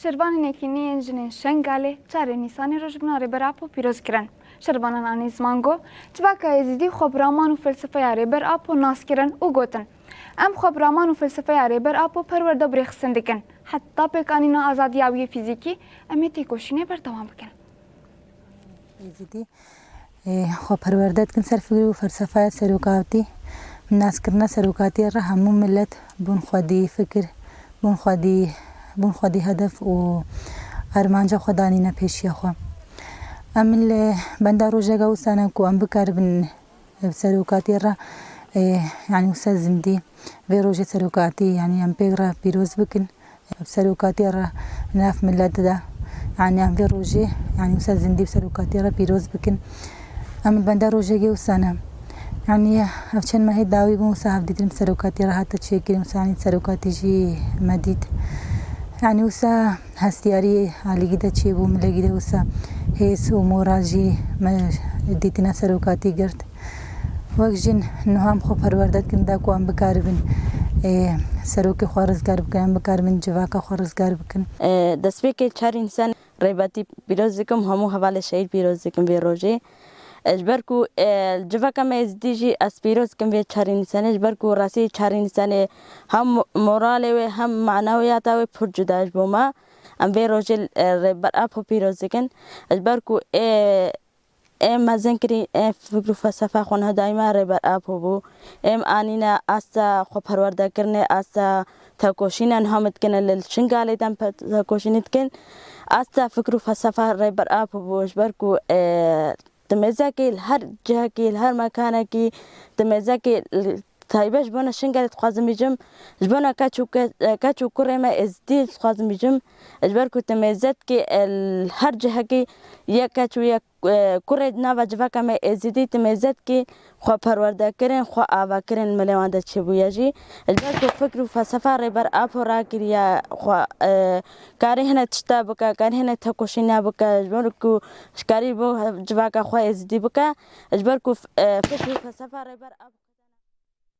شربان نکینی جن شنگاله چار نیسانی روزبنا ربر آپو پیروز کرن. شربانان آنیز مانگو جواکا ازیدی خبرامان و فلسفه ربر آپو ناس کرن و گوتن. ام خبرامان و فلسفه ربر آپو پرورده برخصندکن. حتی بکانینا آزادیابی فیزیکی امیتی کوشینه بر دوام بکن. ازیدی خب پروردت کن سر فکر و فلسفه سروکاتی ناس کرنا سروکاتی را همون ملت بون خودی فکر بون خودی هدف و ارمانجا خدانی نپیشی خو امل بنده روزه گاو سنم کو ام بکار بن سروکاتی را يعني أستاذ زمدي في روجة سروكاتي يعني أم بيغرا بيروز بكن سروكاتي را ناف ملت دا يعني أم في روجة يعني أستاذ زمدي بسروكاتي را بيروز بكن أم البندا روجة جي وسنة يعني أفشان ما هي داوي بموسى هفديتم سروكاتي را حتى تشيكي مساعد سروكاتي جي مديد يعني وسا هستياري على جدا تشيبو ملا جدا وسا هيس وموراجي ما ديتنا سروكاتي قرت وەکژین نوام خۆ پەروەردەت کندا کو ئەم بکاربن سەرۆکی خوا ڕزگار بکەن ئەم بکاربن جڤاکە خوا ڕزگار بکەن دەستپێکی چار ئینسان ڕێبەتی پیرۆز دکەم هەموو هەواڵە شەهید پیرۆز دکەم بێ ڕۆژێ ژبەرک و جڤەکەمە ئێزدیژی ئەس پیرۆز دکەم بێ چار ئینسانێ ژبەرک و ڕاستی چار ئینسانێ هەم مۆڕاڵێ وێ هەم معنەویاتاوێ پڕ جوداش بۆمە ئەم بێ ڕۆژێ ڕێبەر ئاپ و پیرۆز دکەن ژبەرک و ما زنكري فكر فلسفة خونها دائما ربر أبوه آنينا أسا خو پرورده کرنه أسا تاكوشينا نهامت كنا للشنغالي دم تاكوشينت كن أسا فكر فلسفة ربر أبوه جبركو تمزاكي هر جهة كي هر مكان كي تمزاكي تایبش بنا شنگال تخوازم بیجم جبنا کچو کرما ازدی تخوازم بیجم اجبار کو تمزت که هر جهه که یک کچو یک کرد نوا جوا کم ازدی تمزت که خو پرورده کردن خو آوا کردن ملیوان داد چه بویجی اجبار کو فکر و فلسفه ری بر آب را کریا خو کاری هنر تشتا بکا کاری هنر تکوشینا بکا اجبار کو کاری بو جوا که خو ازدی بکا اجبار کو فکر و فلسفه ری بر آب